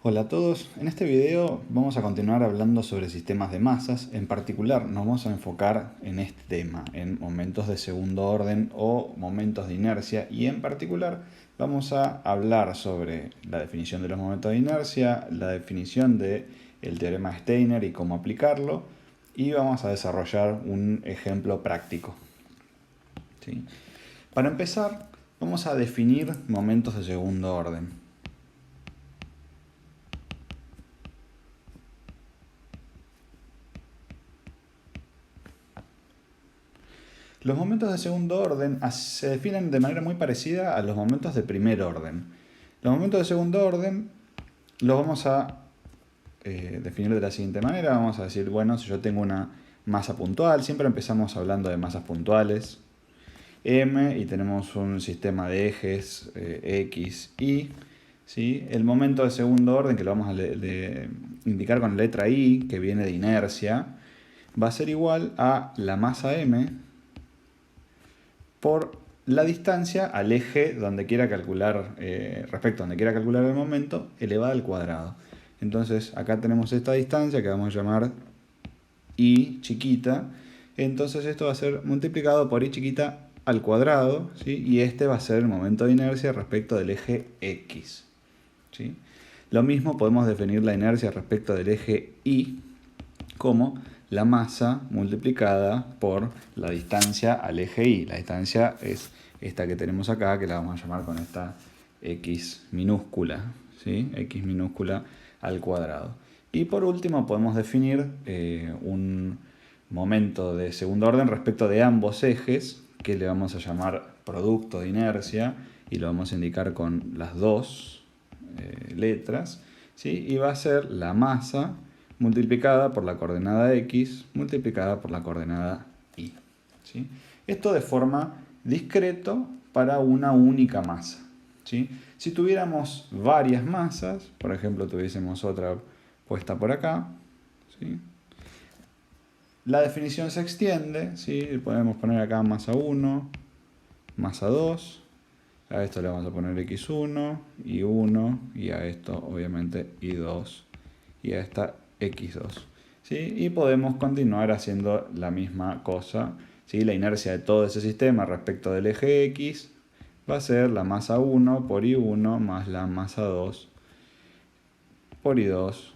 Hola a todos, en este video vamos a continuar hablando sobre sistemas de masas. En particular nos vamos a enfocar en este tema, en momentos de segundo orden o momentos de inercia, y en particular vamos a hablar sobre la definición de los momentos de inercia, la definición del teorema de Steiner y cómo aplicarlo, y vamos a desarrollar un ejemplo práctico. ¿Sí? Para empezar, vamos a definir momentos de segundo orden. Los momentos de segundo orden se definen de manera muy parecida a los momentos de primer orden. Los momentos de segundo orden los vamos a definir de la siguiente manera. Vamos a decir, bueno, si yo tengo una masa puntual, siempre empezamos hablando de masas puntuales, M, y tenemos un sistema de ejes X, Y. ¿Sí? El momento de segundo orden, que lo vamos a indicar con la letra I, que viene de inercia, va a ser igual a la masa M por la distancia al eje donde quiera calcular, respecto a donde quiera calcular el momento, elevada al cuadrado. Entonces acá tenemos esta distancia que vamos a llamar I chiquita. Entonces esto va a ser multiplicado por I chiquita al cuadrado, ¿sí? Y este va a ser el momento de inercia respecto del eje X, ¿sí? Lo mismo podemos definir la inercia respecto del eje Y como la masa multiplicada por la distancia al eje Y. La distancia es esta que tenemos acá, que la vamos a llamar con esta X minúscula, ¿sí? X minúscula al cuadrado. Y por último podemos definir un momento de segundo orden respecto de ambos ejes, que le vamos a llamar producto de inercia, y lo vamos a indicar con las dos letras, ¿sí? Y va a ser la masa multiplicada por la coordenada X multiplicada por la coordenada Y, ¿sí? Esto de forma discreto para una única masa, ¿sí? Si tuviéramos varias masas, por ejemplo tuviésemos otra puesta por acá, ¿sí? La definición se extiende, ¿sí? Podemos poner acá masa 1, masa 2, a esto le vamos a poner x1, y1, y a esto obviamente y2, y a esta x2. ¿Sí? Y podemos continuar haciendo la misma cosa, ¿sí? La inercia de todo ese sistema respecto del eje X va a ser la masa 1 por I1 más la masa 2 por I2,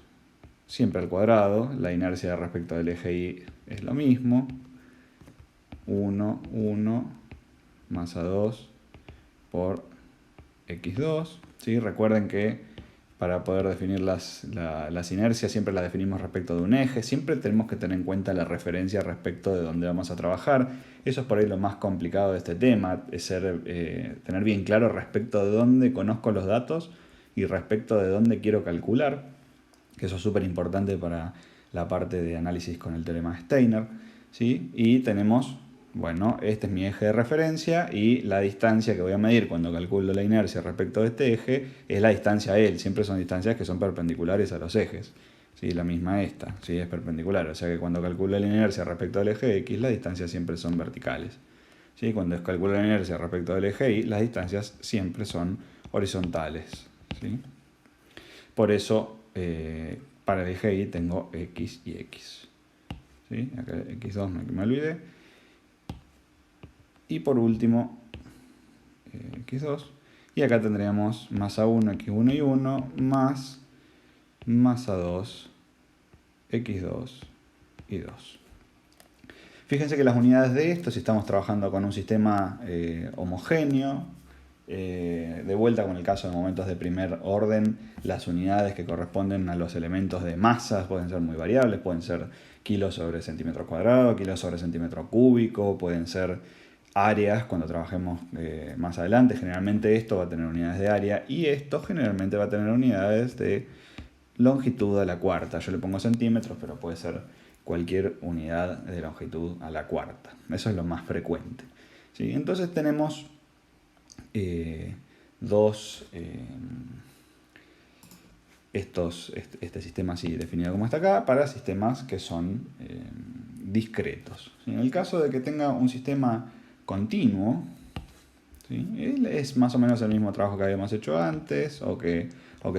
siempre al cuadrado. La inercia respecto del eje Y es lo mismo, 1, 1, masa 2 por x2. ¿Sí? Recuerden que para poder definir las inercias siempre las definimos respecto de un eje. Siempre tenemos que tener en cuenta la referencia respecto de dónde vamos a trabajar. Eso es por ahí lo más complicado de este tema, es tener bien claro respecto de dónde conozco los datos y respecto de dónde quiero calcular, que eso es súper importante para la parte de análisis con el teorema de Steiner, ¿sí? Y tenemos, bueno, este es mi eje de referencia, y la distancia que voy a medir cuando calculo la inercia respecto de este eje es la distancia a él. Siempre son distancias que son perpendiculares a los ejes, ¿sí? La misma esta, ¿sí? Es perpendicular, o sea que cuando calculo la inercia respecto al eje X, las distancias siempre son verticales, ¿sí? Cuando calculo la inercia respecto al eje Y, las distancias siempre son horizontales, ¿sí? Por eso para el eje Y tengo X y X, ¿sí? Acá X2 no me olvide. Y por último X2. Y acá tendríamos masa 1, X1 y 1 más masa 2, X2 y 2. Fíjense que las unidades de esto, si estamos trabajando con un sistema homogéneo, de vuelta con el caso de momentos de primer orden, las unidades que corresponden a los elementos de masas pueden ser muy variables, pueden ser kilos sobre centímetro cuadrado, kilos sobre centímetro cúbico, pueden ser áreas cuando trabajemos más adelante. Generalmente esto va a tener unidades de área, y esto generalmente va a tener unidades de longitud a la cuarta. Yo le pongo centímetros, pero puede ser cualquier unidad de longitud a la cuarta. Eso es lo más frecuente, ¿sí? Entonces tenemos este sistema así definido como está acá para sistemas que son discretos. En el caso de que tenga un sistema continuo, ¿sí? Es más o menos el mismo trabajo que habíamos hecho antes, o que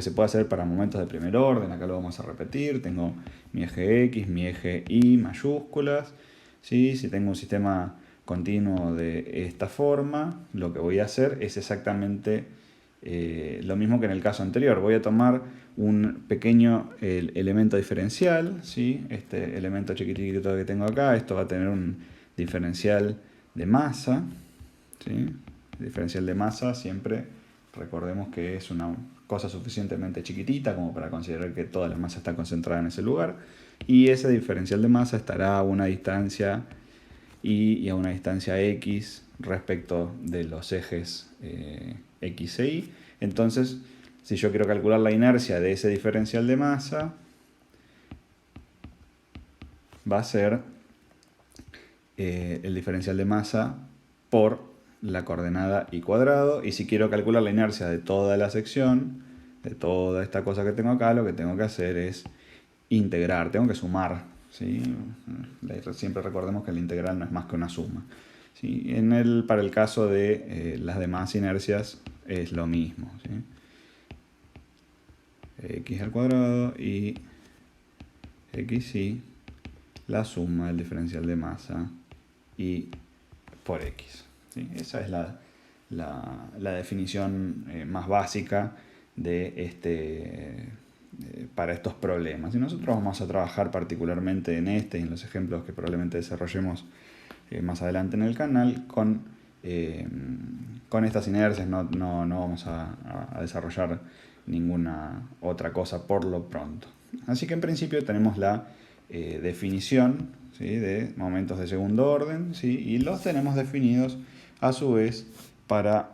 se puede hacer para momentos de primer orden. Acá lo vamos a repetir. Tengo mi eje X, mi eje Y mayúsculas. ¿Sí? Si tengo un sistema continuo de esta forma, lo que voy a hacer es exactamente lo mismo que en el caso anterior. Voy a tomar un pequeño elemento diferencial, ¿sí? Este elemento chiquitito que tengo acá, esto va a tener un diferencial de masa, ¿sí? El diferencial de masa siempre recordemos que es una cosa suficientemente chiquitita como para considerar que toda la masa está concentrada en ese lugar, y ese diferencial de masa estará a una distancia y a una distancia x respecto de los ejes x e y. Entonces, si yo quiero calcular la inercia de ese diferencial de masa, va a ser el diferencial de masa por la coordenada y cuadrado. Y si quiero calcular la inercia de toda la sección, de toda esta cosa que tengo acá, lo que tengo que hacer es integrar, tengo que sumar, ¿sí? Siempre recordemos que el integral no es más que una suma, ¿sí? Para el caso de las demás inercias es lo mismo, ¿sí? X al cuadrado y xy, la suma del diferencial de masa y por x, ¿sí? Esa es la definición más básica de para estos problemas. Y nosotros vamos a trabajar particularmente en este y en los ejemplos que probablemente desarrollemos más adelante en el canal con estas inercias. No vamos a desarrollar ninguna otra cosa por lo pronto. Así que en principio tenemos la definición, ¿sí?, de momentos de segundo orden, ¿sí?, y los tenemos definidos a su vez para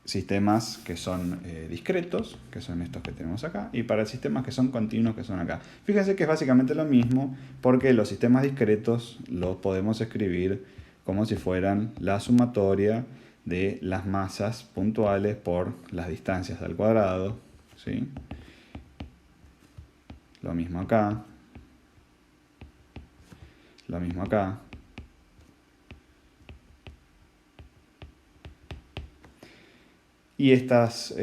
sistemas que son discretos, que son estos que tenemos acá, y para sistemas que son continuos, que son acá. Fíjense que es básicamente lo mismo, porque los sistemas discretos los podemos escribir como si fueran la sumatoria de las masas puntuales por las distancias al cuadrado, ¿sí? Lo mismo acá. Lo mismo acá. Y estas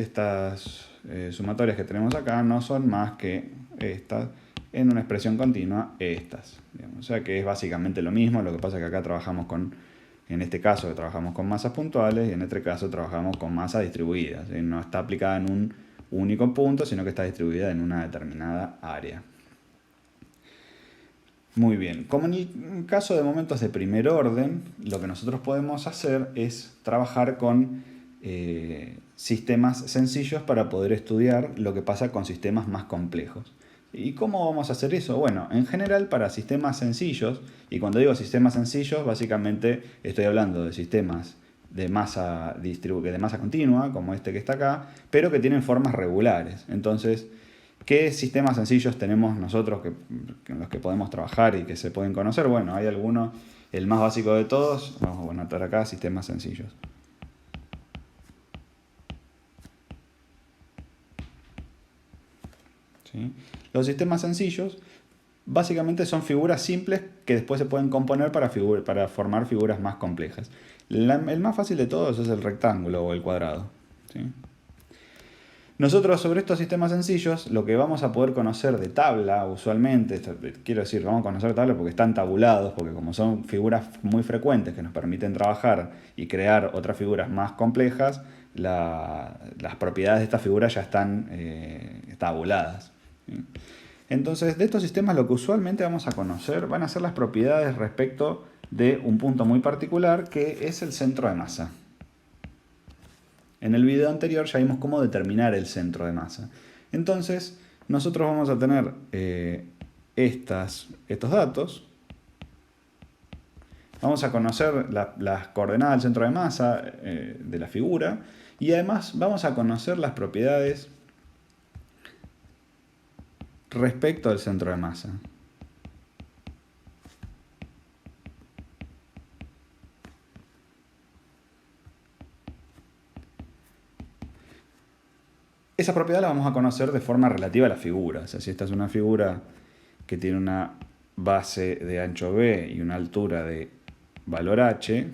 sumatorias que tenemos acá no son más que estas, en una expresión continua, estas. Digamos. O sea que es básicamente lo mismo, lo que pasa es que acá trabajamos en este caso trabajamos con masas puntuales y en este caso trabajamos con masas distribuidas. No está aplicada en un único punto, sino que está distribuida en una determinada área. Muy bien, como en el caso de momentos de primer orden, lo que nosotros podemos hacer es trabajar con sistemas sencillos para poder estudiar lo que pasa con sistemas más complejos. ¿Y cómo vamos a hacer eso? Bueno, en general para sistemas sencillos, y cuando digo sistemas sencillos, básicamente estoy hablando de sistemas de masa continua, como este que está acá, pero que tienen formas regulares. Entonces, ¿qué sistemas sencillos tenemos nosotros en los que podemos trabajar y que se pueden conocer? Bueno, hay algunos, el más básico de todos, vamos a anotar acá, sistemas sencillos. ¿Sí? Los sistemas sencillos básicamente son figuras simples que después se pueden componer para formar figuras más complejas. El más fácil de todos es el rectángulo o el cuadrado, ¿sí? Nosotros sobre estos sistemas sencillos lo que vamos a poder conocer de tabla usualmente, quiero decir, vamos a conocer tabla porque están tabulados, porque como son figuras muy frecuentes que nos permiten trabajar y crear otras figuras más complejas, las propiedades de estas figuras ya están tabuladas, ¿sí? Entonces, de estos sistemas lo que usualmente vamos a conocer van a ser las propiedades respecto de un punto muy particular que es el centro de masa. En el video anterior ya vimos cómo determinar el centro de masa. Entonces, nosotros vamos a tener estos datos. Vamos a conocer las coordenadas del centro de masa de la figura y además vamos a conocer las propiedades respecto al centro de masa. Esa propiedad la vamos a conocer de forma relativa a la figura. O sea, si esta es una figura que tiene una base de ancho B y una altura de valor h,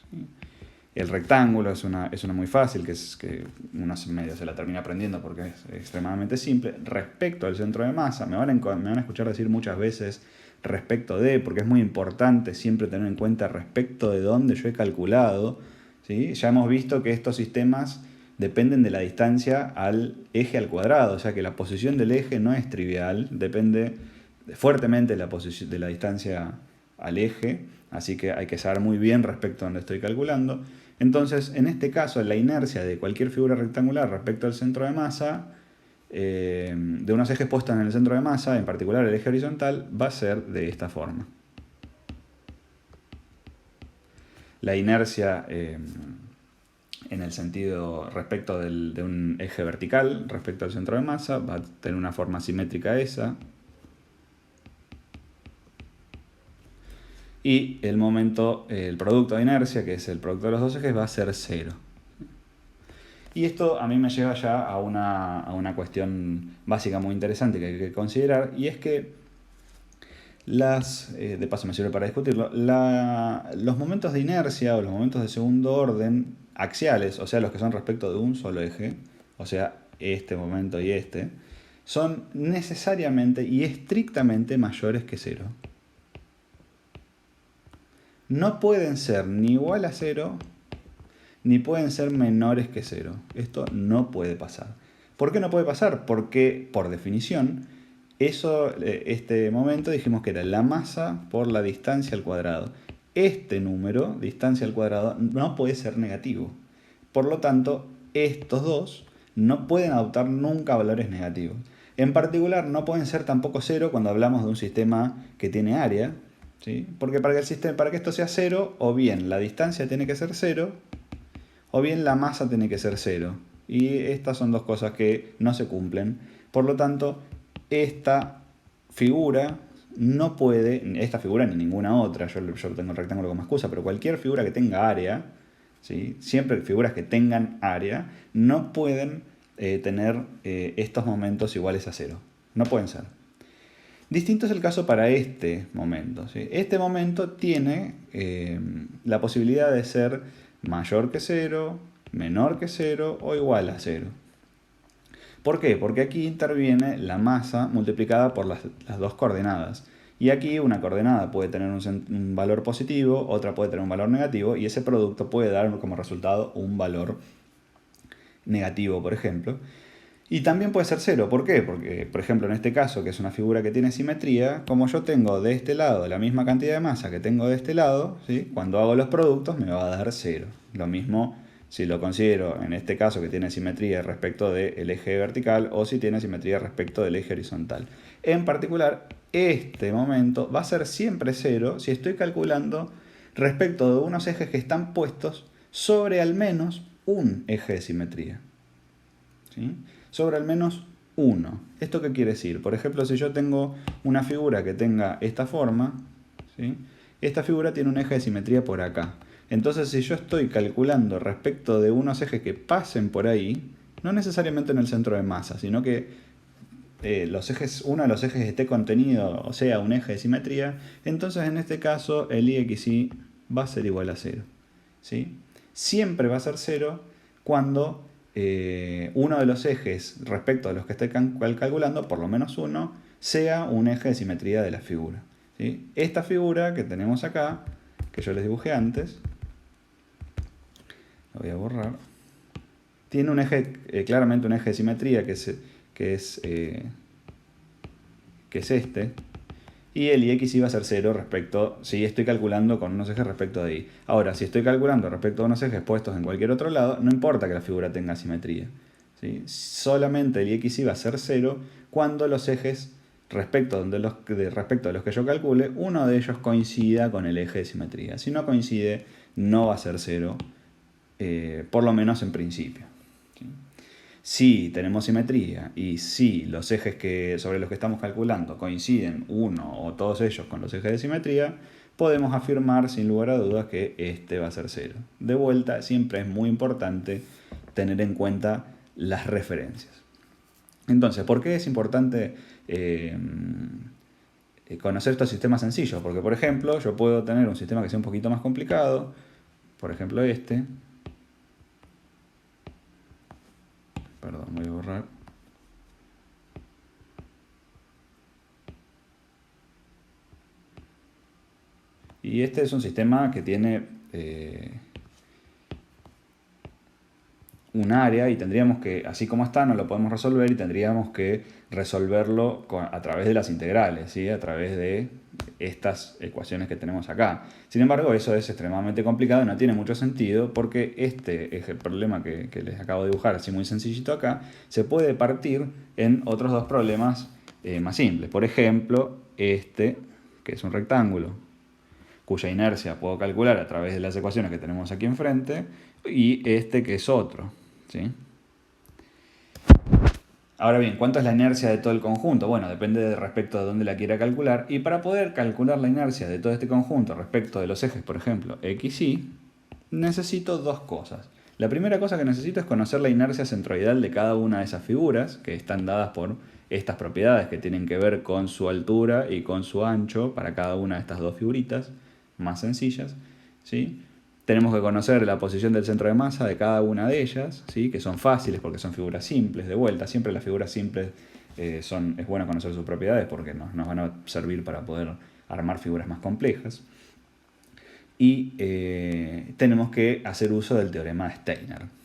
¿sí?, El rectángulo es una muy fácil, que uno medio se la termina aprendiendo porque es extremadamente simple. Respecto al centro de masa, me van a escuchar decir muchas veces respecto de, porque es muy importante siempre tener en cuenta respecto de dónde yo he calculado, ¿sí? Ya hemos visto que estos sistemas dependen de la distancia al eje al cuadrado, o sea que la posición del eje no es trivial, depende fuertemente de la distancia al eje, así que hay que saber muy bien respecto a dónde estoy calculando. Entonces, en este caso, la inercia de cualquier figura rectangular respecto al centro de masa, de unos ejes puestos en el centro de masa, en particular el eje horizontal, va a ser de esta forma. La inercia en el sentido respecto de un eje vertical, respecto al centro de masa, va a tener una forma simétrica esa. Y el momento, el producto de inercia, que es el producto de los dos ejes, va a ser 0. Y esto a mí me lleva ya a una cuestión básica muy interesante que hay que considerar, y es que de paso me sirve para discutirlo, los momentos de inercia o los momentos de segundo orden axiales, o sea, los que son respecto de un solo eje, o sea, este momento y este, son necesariamente y estrictamente mayores que 0. No pueden ser ni igual a 0, ni pueden ser menores que 0. Esto no puede pasar. ¿Por qué no puede pasar? Porque, por definición, este momento dijimos que era la masa por la distancia al cuadrado. Este número, distancia al cuadrado, no puede ser negativo. Por lo tanto, estos dos no pueden adoptar nunca valores negativos. En particular, no pueden ser tampoco 0 cuando hablamos de un sistema que tiene área, ¿sí? Porque para que esto sea 0, o bien la distancia tiene que ser 0, o bien la masa tiene que ser 0. Y estas son dos cosas que no se cumplen. Por lo tanto, esta figura no puede, esta figura ni ninguna otra, yo tengo el rectángulo como excusa, pero cualquier figura que tenga área, ¿sí? Siempre figuras que tengan área, no pueden tener estos momentos iguales a 0. No pueden ser. Distinto es el caso para este momento, ¿sí? Este momento tiene la posibilidad de ser mayor que 0, menor que 0 o igual a 0. ¿Por qué? Porque aquí interviene la masa multiplicada por las dos coordenadas. Y aquí una coordenada puede tener un valor positivo, otra puede tener un valor negativo, y ese producto puede dar como resultado un valor negativo, por ejemplo. Y también puede ser 0. ¿Por qué? Porque, por ejemplo, en este caso, que es una figura que tiene simetría, como yo tengo de este lado la misma cantidad de masa que tengo de este lado, ¿sí? Cuando hago los productos me va a dar 0. Lo mismo si lo considero, en este caso, que tiene simetría respecto del eje vertical o si tiene simetría respecto del eje horizontal. En particular, este momento va a ser siempre 0 si estoy calculando respecto de unos ejes que están puestos sobre al menos un eje de simetría, ¿sí? Sobre al menos uno. ¿Esto qué quiere decir? Por ejemplo, si yo tengo una figura que tenga esta forma, ¿sí? Esta figura tiene un eje de simetría por acá. Entonces, si yo estoy calculando respecto de unos ejes que pasen por ahí, no necesariamente en el centro de masa, sino que uno de los ejes esté contenido, o sea, un eje de simetría, entonces en este caso el IXY va a ser igual a 0, ¿sí? Siempre va a ser 0 cuando uno de los ejes respecto a los que estoy calculando, por lo menos uno, sea un eje de simetría de la figura, ¿sí? Esta figura que tenemos acá, que yo les dibujé antes, lo voy a borrar, tiene un eje, claramente un eje de simetría que es este, y el IX va a ser 0 respecto, si estoy calculando con unos ejes respecto de ahí. Ahora, si estoy calculando respecto a unos ejes puestos en cualquier otro lado, no importa que la figura tenga simetría, ¿sí? Solamente el IX va a ser 0 cuando los ejes respecto de los que yo calcule, uno de ellos coincida con el eje de simetría. Si no coincide, no va a ser 0, por lo menos en principio, ¿sí? Si tenemos simetría y si los ejes sobre los que estamos calculando coinciden uno o todos ellos con los ejes de simetría, podemos afirmar sin lugar a dudas que este va a ser 0. De vuelta, siempre es muy importante tener en cuenta las referencias. Entonces, ¿por qué es importante conocer estos sistemas sencillos? Porque, por ejemplo, yo puedo tener un sistema que sea un poquito más complicado, por ejemplo este, borrar. Y este es un sistema que tiene un área y tendríamos que, así como está, no lo podemos resolver y tendríamos que resolverlo a través de las integrales, ¿sí? A través de estas ecuaciones que tenemos acá. Sin embargo, eso es extremadamente complicado y no tiene mucho sentido porque este es el problema que les acabo de dibujar, así muy sencillito acá, se puede partir en otros dos problemas más simples. Por ejemplo, este, que es un rectángulo, cuya inercia puedo calcular a través de las ecuaciones que tenemos aquí enfrente, y este que es otro, ¿sí? Ahora bien, ¿cuánto es la inercia de todo el conjunto? Bueno, depende de respecto de dónde la quiera calcular, y para poder calcular la inercia de todo este conjunto respecto de los ejes, por ejemplo, x, y, necesito dos cosas. La primera cosa que necesito es conocer la inercia centroidal de cada una de esas figuras, que están dadas por estas propiedades que tienen que ver con su altura y con su ancho para cada una de estas dos figuritas más sencillas, ¿sí? Tenemos que conocer la posición del centro de masa de cada una de ellas, ¿sí? Que son fáciles porque son figuras simples. De vuelta, siempre las figuras simples es bueno conocer sus propiedades porque nos van a servir para poder armar figuras más complejas. Y tenemos que hacer uso del teorema de Steiner.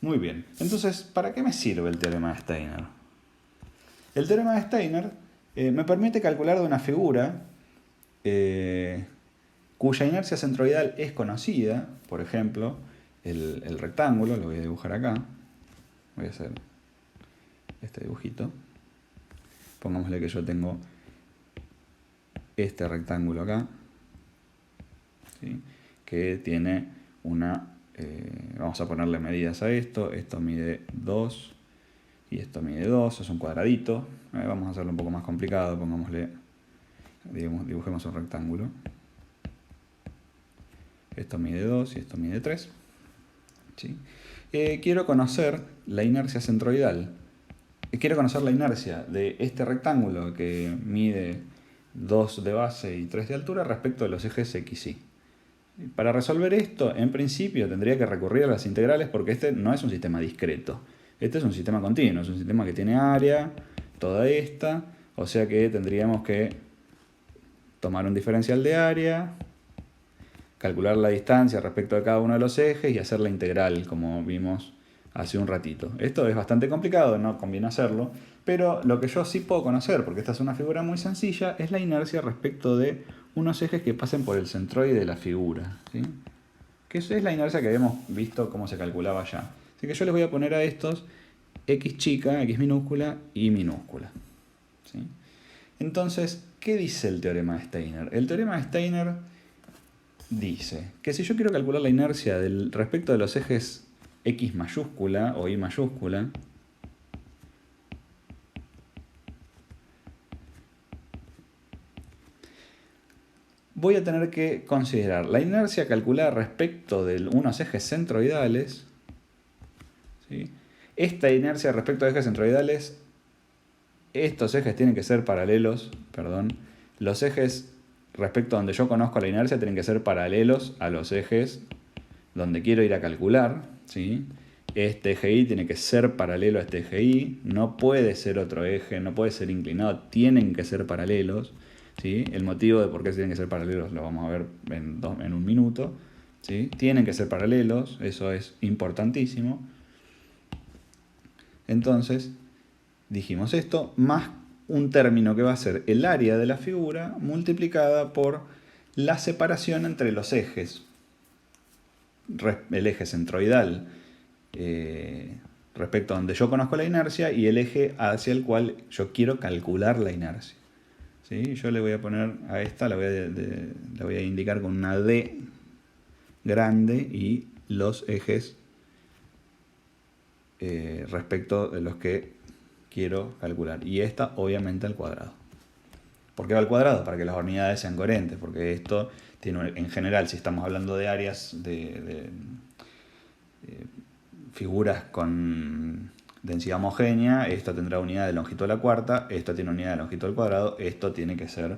Muy bien, entonces, ¿para qué me sirve el teorema de Steiner? El teorema de Steiner me permite calcular de una figura cuya inercia centroidal es conocida, por ejemplo, el rectángulo, lo voy a dibujar acá, voy a hacer este dibujito, pongámosle que yo tengo este rectángulo acá, ¿sí? Que tiene una, vamos a ponerle medidas a esto mide 2 y esto mide 2, es un cuadradito, vamos a hacerlo un poco más complicado, pongámosle, dibujemos un rectángulo, esto mide 2 y esto mide 3, ¿sí? Quiero conocer la inercia centroidal, quiero conocer la inercia de este rectángulo que mide 2 de base y 3 de altura respecto de los ejes x, y. Para resolver esto, en principio tendría que recurrir a las integrales porque este no es un sistema discreto. Este es un sistema continuo, es un sistema que tiene área, toda esta, o sea que tendríamos que tomar un diferencial de área, calcular la distancia respecto de cada uno de los ejes y hacer la integral, como vimos hace un ratito. Esto es bastante complicado, no conviene hacerlo, pero lo que yo sí puedo conocer, porque esta es una figura muy sencilla, es la inercia respecto de unos ejes que pasen por el centroide de la figura, ¿sí? Que eso es la inercia que habíamos visto cómo se calculaba ya. Así que yo les voy a poner a estos x chica, x minúscula y minúscula, ¿sí? Entonces, ¿qué dice el teorema de Steiner? El teorema de Steiner dice que si yo quiero calcular la inercia respecto de los ejes x mayúscula o y mayúscula, voy a tener que considerar la inercia calculada respecto de unos ejes centroidales, ¿sí? Esta inercia respecto de ejes centroidales, estos ejes tienen que ser paralelos, los ejes respecto a donde yo conozco la inercia tienen que ser paralelos a los ejes donde quiero ir a calcular, ¿sí? Este eje Y tiene que ser paralelo a este eje Y, no puede ser otro eje, no puede ser inclinado, tienen que ser paralelos, ¿sí? El motivo de por qué tienen que ser paralelos lo vamos a ver en un minuto, ¿sí? Tienen que ser paralelos, eso es importantísimo. Entonces, dijimos esto, más un término que va a ser el área de la figura multiplicada por la separación entre los ejes. El eje centroidal respecto a donde yo conozco la inercia y el eje hacia el cual yo quiero calcular la inercia, ¿sí? Yo le voy a poner a esta, la voy a indicar con una D grande y los ejes respecto de los que quiero calcular. Y esta obviamente al cuadrado. ¿Por qué va al cuadrado? Para que las unidades sean coherentes, porque esto tiene, en general, si estamos hablando de áreas de figuras con densidad homogénea, esto tendrá unidad de longitud a la cuarta, esto tiene unidad de longitud al cuadrado, esto tiene que ser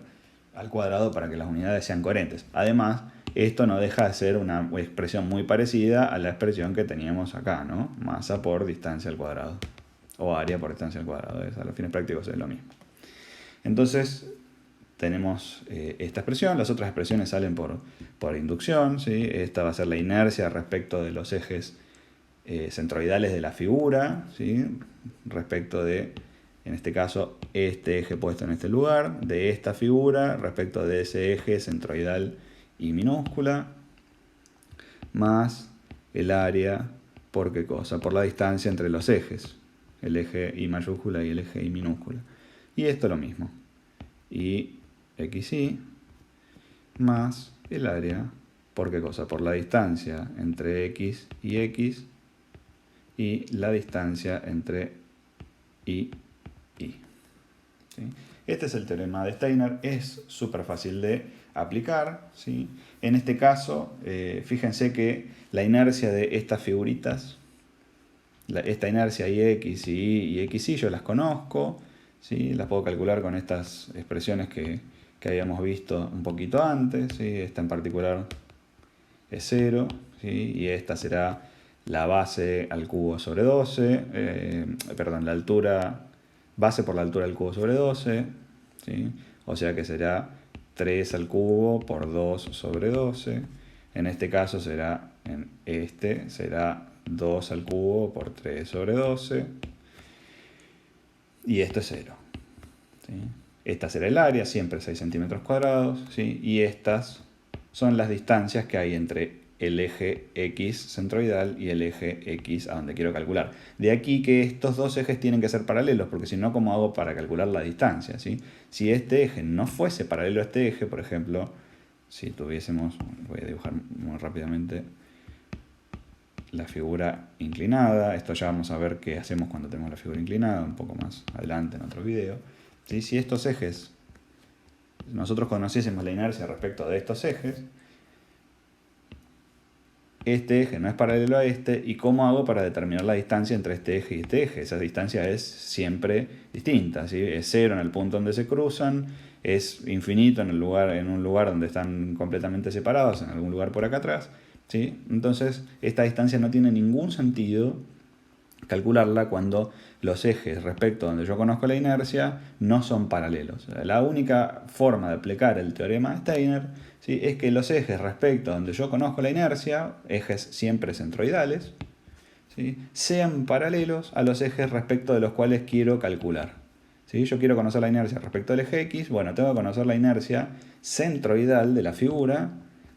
al cuadrado para que las unidades sean coherentes. Además, esto no deja de ser una expresión muy parecida a la expresión que teníamos acá, ¿no? Masa por distancia al cuadrado. O área por distancia al cuadrado. A los fines prácticos es lo mismo. Entonces, tenemos esta expresión. Las otras expresiones salen por inducción, ¿sí? Esta va a ser la inercia respecto de los ejes centroidales de la figura, ¿sí? Respecto de, en este caso, este eje puesto en este lugar, de esta figura, respecto de ese eje centroidal y minúscula, más el área, ¿por qué cosa? Por la distancia entre los ejes, el eje I mayúscula y el eje I minúscula. Y esto lo mismo, y xy más el área, ¿por qué cosa? Por la distancia entre x y la distancia entre y y. ¿Sí? Este es el teorema de Steiner, es súper fácil de aplicar, ¿sí? En este caso, fíjense que la inercia de estas figuritas, esta inercia ix y xy, yo las conozco, ¿sí? Las puedo calcular con estas expresiones que habíamos visto un poquito antes, ¿sí? Esta en particular es 0, ¿sí? Y esta será la base al cubo sobre 12, perdón, la altura, base por la altura del cubo sobre 12, ¿sí? O sea que será 3 al cubo por 2 sobre 12. En este caso será, será 2 al cubo por 3 sobre 12. Y esto es 0. ¿Sí? Esta será el área, siempre 6 centímetros cuadrados, ¿sí? Y estas son las distancias que hay entre el eje X centroidal y el eje X a donde quiero calcular. De aquí que estos dos ejes tienen que ser paralelos, porque si no, ¿cómo hago para calcular la distancia? ¿Sí? Si este eje no fuese paralelo a este eje, por ejemplo, si tuviésemos, voy a dibujar muy rápidamente la figura inclinada, esto ya vamos a ver qué hacemos cuando tenemos la figura inclinada, un poco más adelante en otro video. ¿Sí? Si estos ejes, nosotros conociésemos la inercia respecto de estos ejes, este eje no es paralelo a este, ¿y cómo hago para determinar la distancia entre este eje y este eje? Esa distancia es siempre distinta, ¿sí? Es 0 en el punto donde se cruzan, es infinito en un lugar donde están completamente separados, en algún lugar por acá atrás, ¿sí? Entonces, esta distancia no tiene ningún sentido calcularla cuando los ejes respecto a donde yo conozco la inercia no son paralelos. La única forma de aplicar el teorema de Steiner, ¿sí? Es que los ejes respecto a donde yo conozco la inercia, ejes siempre centroidales, ¿sí? Sean paralelos a los ejes respecto de los cuales quiero calcular. ¿Sí? Yo quiero conocer la inercia respecto al eje X, bueno, tengo que conocer la inercia centroidal de la figura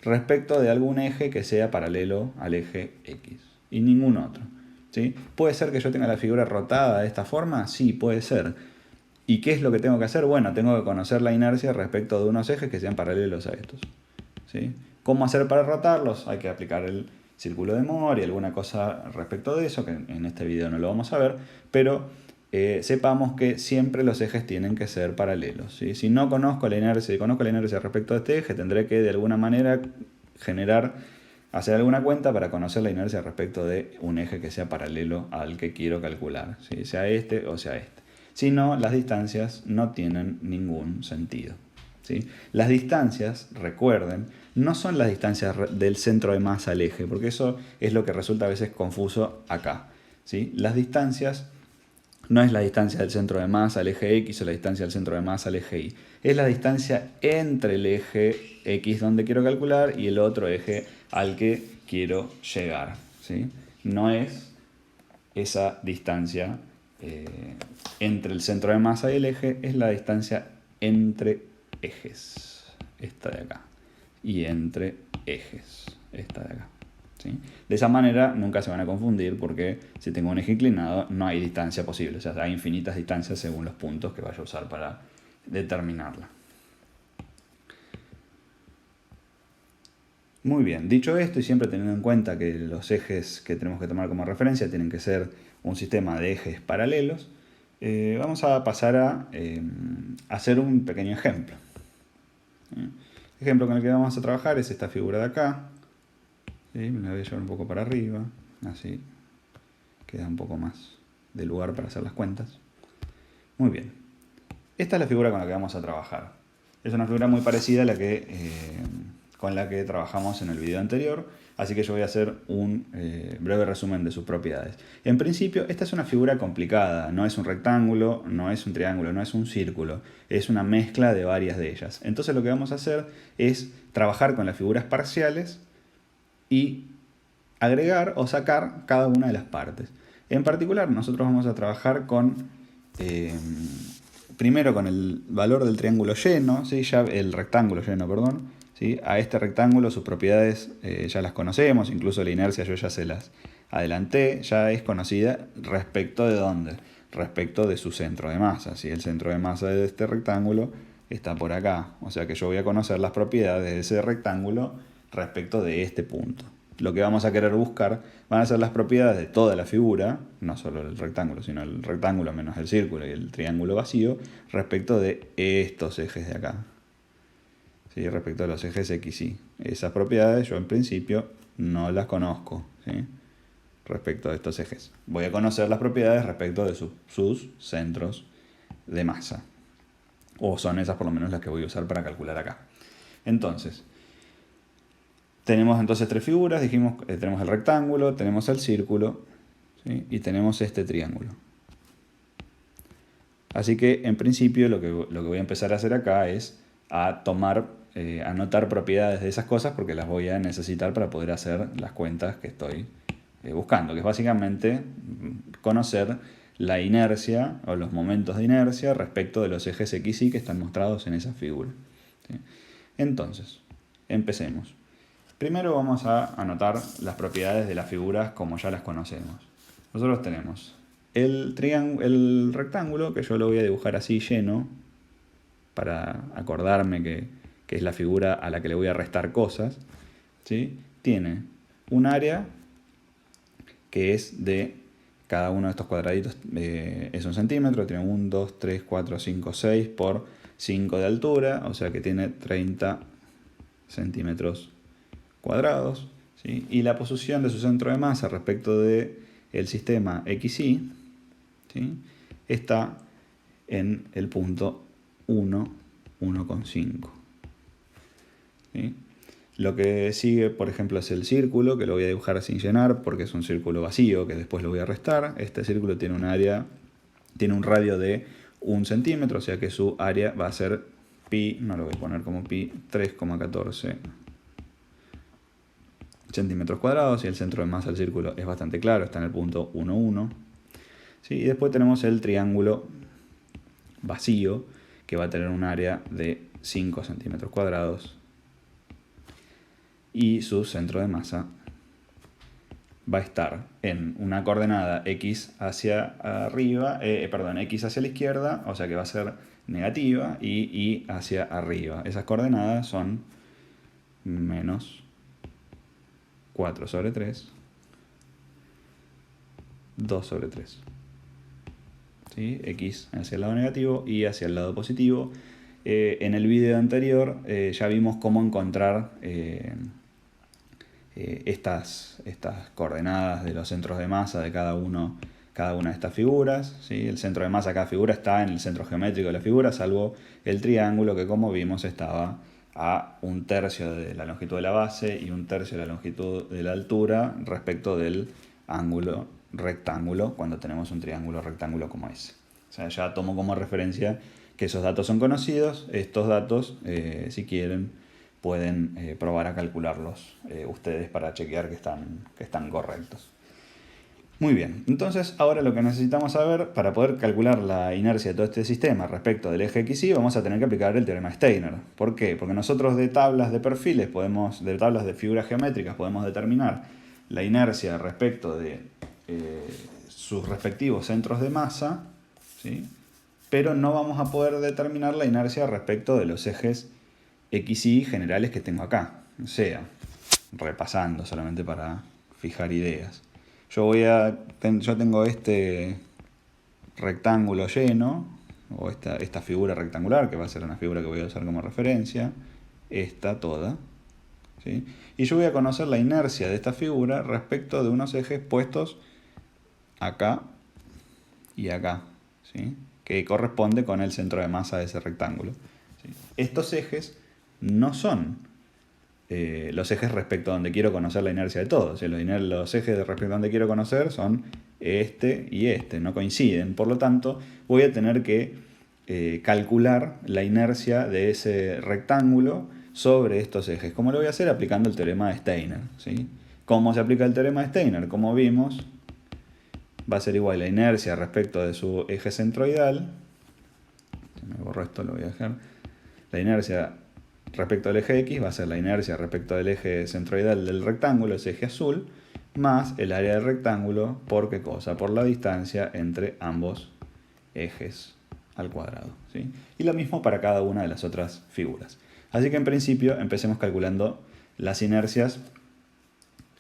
respecto de algún eje que sea paralelo al eje X y ningún otro. ¿Sí? ¿Puede ser que yo tenga la figura rotada de esta forma? Sí, puede ser. ¿Y qué es lo que tengo que hacer? Bueno, tengo que conocer la inercia respecto de unos ejes que sean paralelos a estos. ¿Sí? ¿Cómo hacer para rotarlos? Hay que aplicar el círculo de Moore y alguna cosa respecto de eso, que en este video no lo vamos a ver, pero sepamos que siempre los ejes tienen que ser paralelos. ¿Sí? Si no conozco la inercia, respecto a este eje, tendré que de alguna manera hacer alguna cuenta para conocer la inercia respecto de un eje que sea paralelo al que quiero calcular, ¿sí? Sea este o sea este. Si no, las distancias no tienen ningún sentido, ¿sí? Las distancias, recuerden, no son las distancias del centro de masa al eje, porque eso es lo que resulta a veces confuso acá, ¿sí? Las distancias no es la distancia del centro de masa al eje X o la distancia del centro de masa al eje Y. Es la distancia entre el eje X donde quiero calcular y el otro eje al que quiero llegar, ¿sí? No es esa distancia entre el centro de masa y el eje, es la distancia entre ejes, esta de acá, y entre ejes, esta de acá. ¿Sí? De esa manera nunca se van a confundir porque si tengo un eje inclinado no hay distancia posible, o sea, hay infinitas distancias según los puntos que vaya a usar para determinarla. Muy bien, dicho esto y siempre teniendo en cuenta que los ejes que tenemos que tomar como referencia tienen que ser un sistema de ejes paralelos, vamos a pasar a hacer un pequeño ejemplo. El ejemplo con el que vamos a trabajar es esta figura de acá. ¿Sí? Me la voy a llevar un poco para arriba, así queda un poco más de lugar para hacer las cuentas. Muy bien, esta es la figura con la que vamos a trabajar. Es una figura muy parecida a la con la que trabajamos en el video anterior, así que yo voy a hacer un breve resumen de sus propiedades. En principio, esta es una figura complicada, no es un rectángulo, no es un triángulo, no es un círculo, es una mezcla de varias de ellas. Entonces lo que vamos a hacer es trabajar con las figuras parciales y agregar o sacar cada una de las partes. En particular, nosotros vamos a trabajar primero con el valor del triángulo lleno, ¿sí? El rectángulo lleno, perdón. ¿Sí? A este rectángulo sus propiedades ya las conocemos, incluso la inercia yo ya se las adelanté, ya es conocida respecto de dónde, respecto de su centro de masa. ¿Sí? El centro de masa de este rectángulo está por acá, o sea que yo voy a conocer las propiedades de ese rectángulo respecto de este punto. Lo que vamos a querer buscar van a ser las propiedades de toda la figura, no solo el rectángulo, sino el rectángulo menos el círculo y el triángulo vacío, respecto de estos ejes de acá. ¿Sí? Respecto a los ejes X y Y. Esas propiedades yo en principio no las conozco, ¿sí? Respecto a estos ejes. Voy a conocer las propiedades respecto de sus centros de masa. O son esas por lo menos las que voy a usar para calcular acá. Entonces, tenemos entonces tres figuras, dijimos, tenemos el rectángulo, tenemos el círculo, ¿sí? Y tenemos este triángulo. Así que en principio lo que voy a empezar a hacer acá es a anotar propiedades de esas cosas porque las voy a necesitar para poder hacer las cuentas que estoy buscando, que es básicamente conocer la inercia o los momentos de inercia respecto de los ejes X y que están mostrados en esa figura. ¿Sí? Entonces, empecemos. Primero vamos a anotar las propiedades de las figuras como ya las conocemos. Nosotros tenemos el rectángulo, que yo lo voy a dibujar así lleno, para acordarme que es la figura a la que le voy a restar cosas. ¿Sí? Tiene un área que es de cada uno de estos cuadraditos, es 1 centímetro, tiene 1, 2, 3, 4, 5, 6 por 5 de altura, o sea que tiene 30 centímetros cuadrados, ¿sí? Y la posición de su centro de masa respecto del sistema XY, ¿sí? Está en el punto 1, 1,5. ¿Sí? Lo que sigue, por ejemplo, es el círculo, que lo voy a dibujar sin llenar porque es un círculo vacío que después lo voy a restar. Este círculo tiene un radio de 1 centímetro, o sea que su área va a ser pi, no lo voy a poner como pi, 3,14 centímetros cuadrados, y el centro de masa del círculo es bastante claro, está en el punto 1, 1. ¿Sí? Y después tenemos el triángulo vacío, que va a tener un área de 5 centímetros cuadrados, y su centro de masa va a estar en una coordenada x hacia arriba, x hacia la izquierda, o sea que va a ser negativa, y y hacia arriba. Esas coordenadas son menos 4 sobre 3, 2 sobre 3. ¿Sí? X hacia el lado negativo y hacia el lado positivo. En el video anterior ya vimos cómo encontrar estas coordenadas de los centros de masa de cada una de estas figuras. ¿Sí? El centro de masa de cada figura está en el centro geométrico de la figura, salvo el triángulo que, como vimos, estaba a 1/3 de la longitud de la base y 1/3 de la longitud de la altura respecto del ángulo rectángulo cuando tenemos un triángulo rectángulo como ese. O sea, ya tomo como referencia que esos datos son conocidos. Estos datos, si quieren, pueden probar a calcularlos ustedes para chequear que están correctos. Muy bien, entonces ahora lo que necesitamos saber para poder calcular la inercia de todo este sistema respecto del eje XY, vamos a tener que aplicar el teorema de Steiner. ¿Por qué? Porque nosotros de tablas de perfiles, de tablas de figuras geométricas, podemos determinar la inercia respecto de sus respectivos centros de masa, ¿sí? Pero no vamos a poder determinar la inercia respecto de los ejes XY generales que tengo acá. O sea, repasando solamente para fijar ideas. Yo tengo este rectángulo lleno, o esta figura rectangular, que va a ser una figura que voy a usar como referencia, esta toda, ¿sí? Y yo voy a conocer la inercia de esta figura respecto de unos ejes puestos acá y acá, ¿sí? Que corresponde con el centro de masa de ese rectángulo. ¿sí? Estos ejes no son los ejes respecto a donde quiero conocer la inercia de todo. ¿Sí? Los ejes respecto a donde quiero conocer son este y este, no coinciden. Por lo tanto, voy a tener que calcular la inercia de ese rectángulo sobre estos ejes. ¿Cómo lo voy a hacer? Aplicando el teorema de Steiner. ¿Sí? ¿Cómo se aplica el teorema de Steiner? Como vimos, va a ser igual la inercia respecto de su eje centroidal. Si me borro esto, lo voy a dejar. La inercia respecto al eje X va a ser la inercia respecto del eje centroidal del rectángulo, ese eje azul, más el área del rectángulo, ¿por qué cosa? Por la distancia entre ambos ejes al cuadrado. ¿Sí? Y lo mismo para cada una de las otras figuras. Así que en principio empecemos calculando las inercias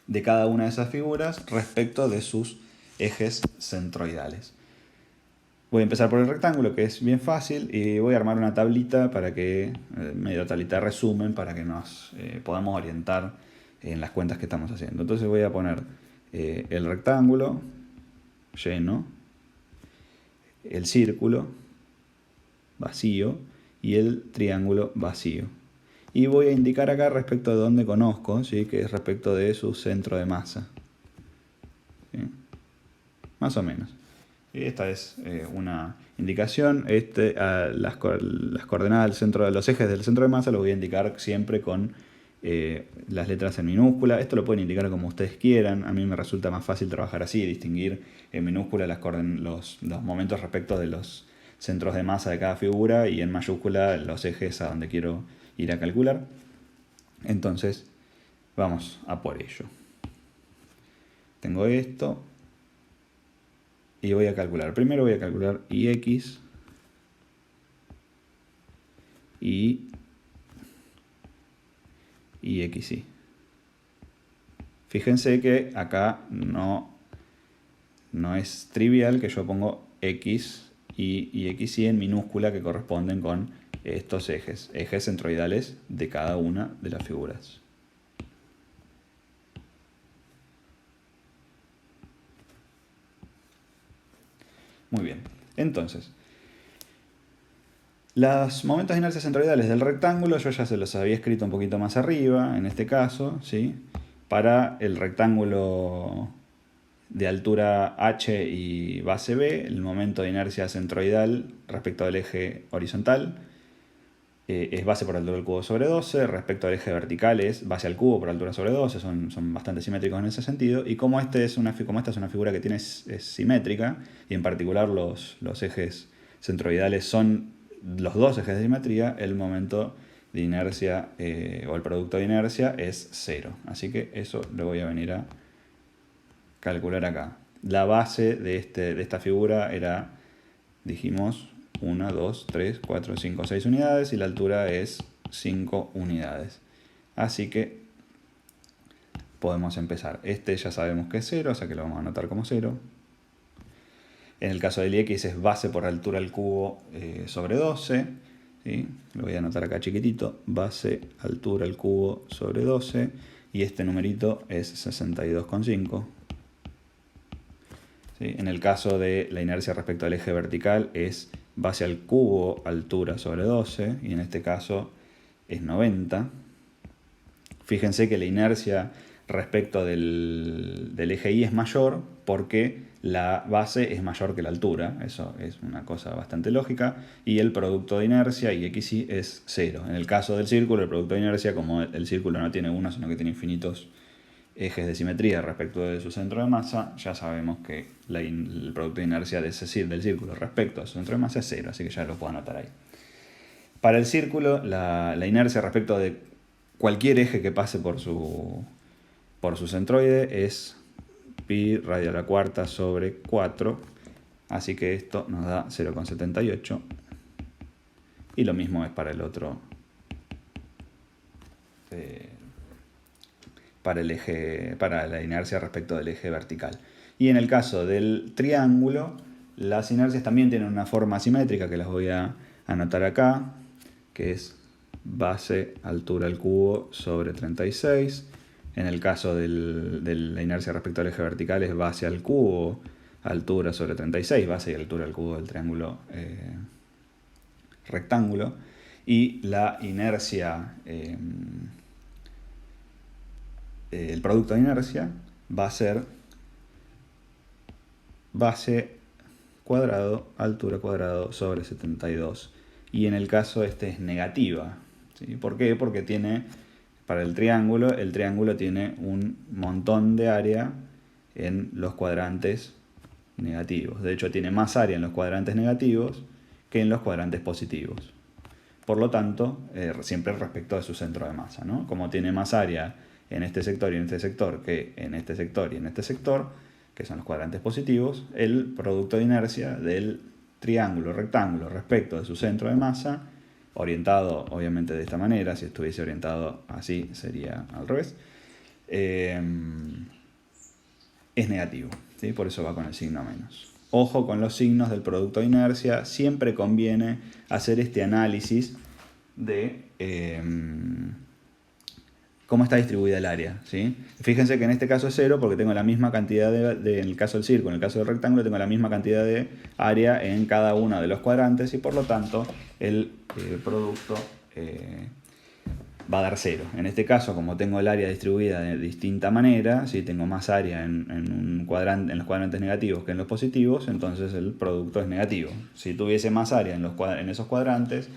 de cada una de esas figuras respecto de sus ejes centroidales. Voy a empezar por el rectángulo, que es bien fácil, y voy a armar una tablita para que, medio tablita de resumen, para que nos podamos orientar en las cuentas que estamos haciendo. Entonces voy a poner el rectángulo lleno, el círculo vacío y el triángulo vacío. Y voy a indicar acá respecto de donde conozco, ¿sí? Que es respecto de su centro de masa. ¿Sí? Más o menos. Y esta es una indicación. Las coordenadas del centro, los ejes del centro de masa los voy a indicar siempre con las letras en minúscula. Esto lo pueden indicar como ustedes quieran. A mí me resulta más fácil trabajar así, distinguir en minúscula los momentos respecto de los centros de masa de cada figura y en mayúscula los ejes a donde quiero ir a calcular. Entonces vamos a por ello. Tengo esto y voy a calcular. Primero voy a calcular Ix y Xy. Fíjense que acá no es trivial que yo pongo X y Xy en minúscula, que corresponden con estos ejes centroidales de cada una de las figuras. Muy bien, entonces, los momentos de inercia centroidales del rectángulo yo ya se los había escrito un poquito más arriba, en este caso, ¿sí? Para el rectángulo de altura h y base b, el momento de inercia centroidal respecto al eje horizontal es base por altura del cubo sobre 12, respecto al eje vertical es base al cubo por altura sobre 12, son bastante simétricos en ese sentido, y como esta es una figura que es simétrica, y en particular los ejes centroidales son los dos ejes de simetría, el momento de inercia o el producto de inercia es 0. Así que eso lo voy a venir a calcular acá. La base de esta figura era, dijimos, 1, 2, 3, 4, 5, 6 unidades y la altura es 5 unidades. Así que podemos empezar. Este ya sabemos que es 0, o sea que lo vamos a anotar como 0. En el caso del X es base por altura al cubo sobre 12. ¿Sí? Lo voy a anotar acá chiquitito. Base, altura al cubo sobre 12. Y este numerito es 62,5. ¿Sí? En el caso de la inercia respecto al eje vertical es base al cubo, altura sobre 12, y en este caso es 90. Fíjense que la inercia respecto del eje Y es mayor porque la base es mayor que la altura, eso es una cosa bastante lógica, y el producto de inercia, Xy, es 0. En el caso del círculo, el producto de inercia, como el círculo no tiene uno, sino que tiene infinitos ejes de simetría respecto de su centro de masa, ya sabemos que el producto de inercia del círculo respecto a su centro de masa es 0, así que ya lo puedo anotar ahí. Para el círculo, la inercia respecto de cualquier eje que pase por su centroide es pi radio a la cuarta sobre 4, así que esto nos da 0,78, y lo mismo es para el otro, para la inercia respecto del eje vertical. Y en el caso del triángulo, las inercias también tienen una forma simétrica que las voy a anotar acá, que es base altura al cubo sobre 36. En el caso de la inercia respecto al eje vertical es base al cubo, altura sobre 36, base y altura al cubo del triángulo rectángulo. y la inercia, el producto de inercia va a ser base cuadrado, altura cuadrado sobre 72. Y en el caso este es negativa. ¿Sí? ¿Por qué? Porque tiene, para el triángulo tiene un montón de área en los cuadrantes negativos. De hecho, tiene más área en los cuadrantes negativos que en los cuadrantes positivos. Por lo tanto, siempre respecto de su centro de masa, ¿no? Como tiene más área en este sector y en este sector que en este sector y en este sector, que son los cuadrantes positivos, el producto de inercia del triángulo rectángulo respecto de su centro de masa, orientado obviamente de esta manera, si estuviese orientado así sería al revés, es negativo, ¿sí? Por eso va con el signo menos. Ojo con los signos del producto de inercia, siempre conviene hacer este análisis de cómo está distribuida el área, ¿sí? Fíjense que en este caso es 0 porque tengo la misma cantidad en el caso del círculo, en el caso del rectángulo tengo la misma cantidad de área en cada uno de los cuadrantes y por lo tanto el producto va a dar 0. En este caso, como tengo el área distribuida de distinta manera, si tengo más área en los cuadrantes negativos que en los positivos, entonces el producto es negativo. Si tuviese más área en esos cuadrantes,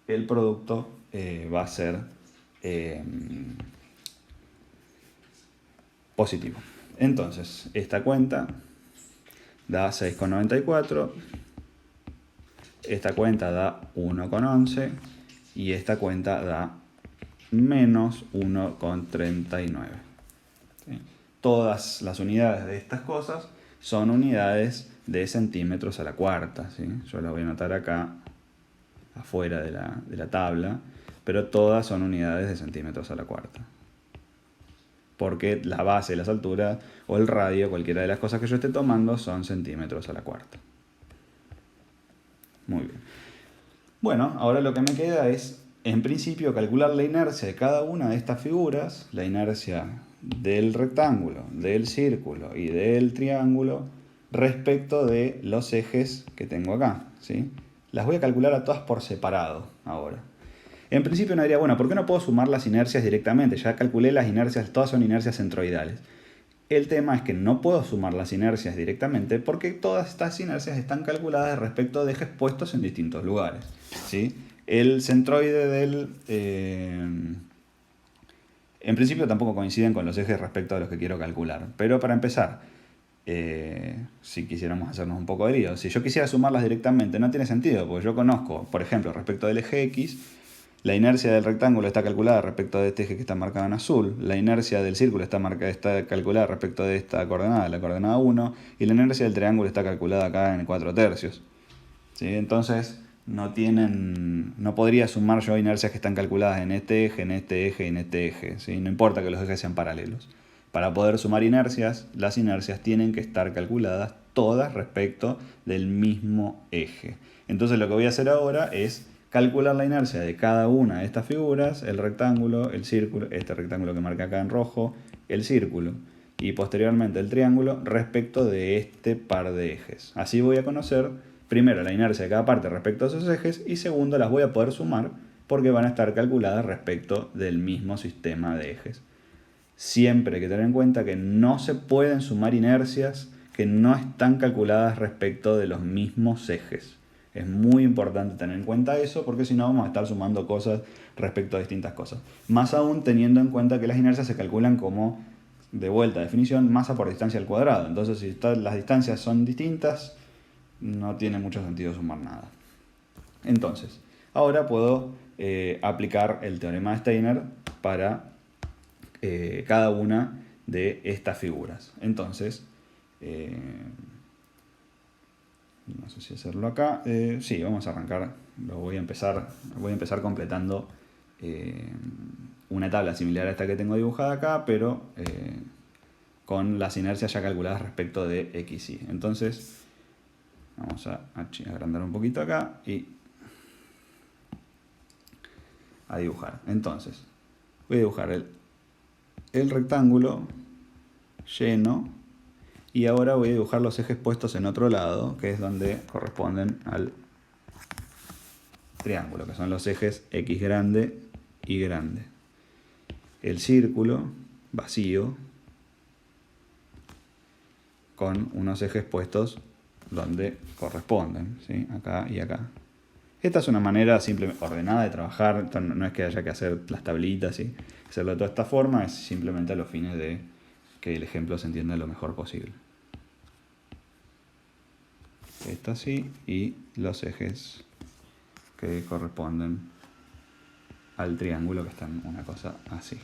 el producto va a ser positivo. Entonces, esta cuenta da 6,94, esta cuenta da 1,11 y esta cuenta da menos 1,39. ¿Sí? Todas las unidades de estas cosas son unidades de centímetros a la cuarta, ¿sí? Yo las voy a anotar acá afuera de la tabla, pero todas son unidades de centímetros a la cuarta. Porque la base, las alturas o el radio, cualquiera de las cosas que yo esté tomando, son centímetros a la cuarta. Muy bien. Bueno, ahora lo que me queda es, en principio, calcular la inercia de cada una de estas figuras, la inercia del rectángulo, del círculo y del triángulo, respecto de los ejes que tengo acá, ¿sí? Las voy a calcular a todas por separado ahora. En principio no diría, bueno, ¿por qué no puedo sumar las inercias directamente? Ya calculé las inercias, todas son inercias centroidales. El tema es que no puedo sumar las inercias directamente porque todas estas inercias están calculadas respecto de ejes puestos en distintos lugares, ¿sí? El centroide en principio tampoco coinciden con los ejes respecto a los que quiero calcular. Pero para empezar, si quisiéramos hacernos un poco de lío, si yo quisiera sumarlas directamente no tiene sentido, porque yo conozco, por ejemplo, respecto del eje X, la inercia del rectángulo está calculada respecto de este eje que está marcado en azul, la inercia del círculo está calculada respecto de esta coordenada, la coordenada 1, y la inercia del triángulo está calculada acá en 4/3. ¿Sí? Entonces no podría sumar yo inercias que están calculadas en este eje, en este eje y en este eje, ¿sí? No importa que los ejes sean paralelos. Para poder sumar inercias, las inercias tienen que estar calculadas todas respecto del mismo eje. Entonces lo que voy a hacer ahora es calcular la inercia de cada una de estas figuras, el rectángulo, el círculo, este rectángulo que marca acá en rojo, el círculo, y posteriormente el triángulo respecto de este par de ejes. Así voy a conocer primero la inercia de cada parte respecto a esos ejes y segundo las voy a poder sumar porque van a estar calculadas respecto del mismo sistema de ejes. Siempre hay que tener en cuenta que no se pueden sumar inercias que no están calculadas respecto de los mismos ejes. Es muy importante tener en cuenta eso porque si no vamos a estar sumando cosas respecto a distintas cosas. Más aún teniendo en cuenta que las inercias se calculan como, de vuelta a definición, masa por distancia al cuadrado. Entonces si las distancias son distintas, no tiene mucho sentido sumar nada. Entonces, ahora puedo aplicar el teorema de Steiner para cada una de estas figuras. Entonces, no sé si hacerlo acá. Sí, vamos a arrancar. Voy a empezar completando una tabla similar a esta que tengo dibujada acá, pero con las inercias ya calculadas respecto de X y. Entonces, vamos a agrandar un poquito acá y a dibujar. Entonces, voy a dibujar el rectángulo lleno y ahora voy a dibujar los ejes puestos en otro lado, que es donde corresponden al triángulo, que son los ejes X grande y grande. El círculo vacío con unos ejes puestos donde corresponden, ¿sí? Acá y acá. Esta es una manera simplemente ordenada de trabajar, no es que haya que hacer las tablitas y hacerlo de toda esta forma, es simplemente a los fines de que el ejemplo se entienda lo mejor posible. Esto así, y los ejes que corresponden al triángulo que están una cosa así.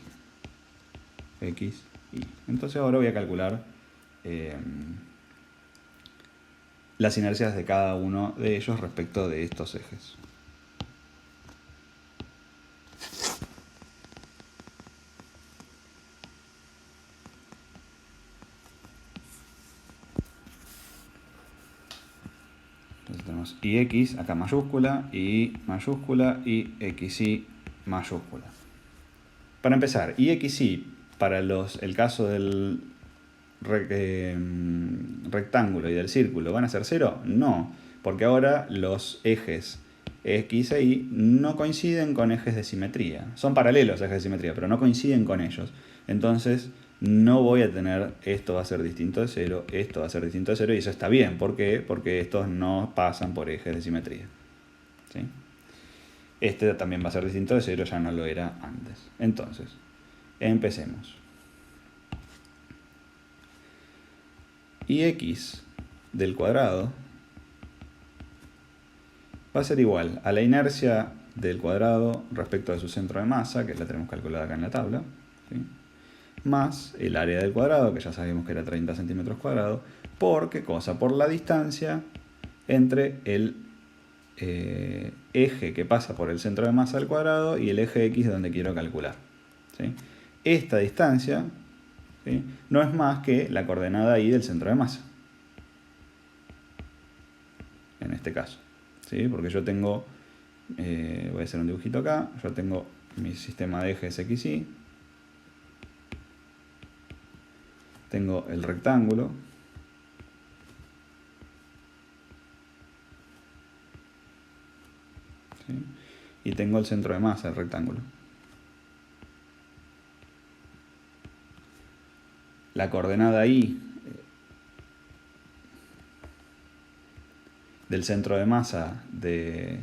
X, Y. Entonces ahora voy a calcular las inercias de cada uno de ellos respecto de estos ejes. Entonces tenemos IX acá mayúscula, y mayúscula y XY mayúscula. Para empezar, IXY para el caso del rectángulo y del círculo ¿van a ser 0? No, porque ahora los ejes X e Y no coinciden con ejes de simetría. Son paralelos a ejes de simetría, pero no coinciden con ellos. Entonces no voy a tener esto va a ser distinto de 0, esto va a ser distinto de 0, y eso está bien. ¿Por qué? Porque estos no pasan por ejes de simetría. ¿Sí? Este también va a ser distinto de 0, ya no lo era antes. Entonces, empecemos. Ix del cuadrado va a ser igual a la inercia del cuadrado respecto de su centro de masa, que la tenemos calculada acá en la tabla, ¿sí? Más el área del cuadrado, que ya sabemos que era 30 centímetros cuadrados, ¿por qué cosa? Por la distancia entre el eje que pasa por el centro de masa al cuadrado y el eje X donde quiero calcular, ¿sí? Esta distancia, ¿sí?, no es más que la coordenada Y del centro de masa, en este caso, ¿sí? Porque yo tengo, voy a hacer un dibujito acá, yo tengo mi sistema de ejes XY, tengo el rectángulo, ¿sí?, y tengo el centro de masa del rectángulo. La coordenada Y del centro de masa del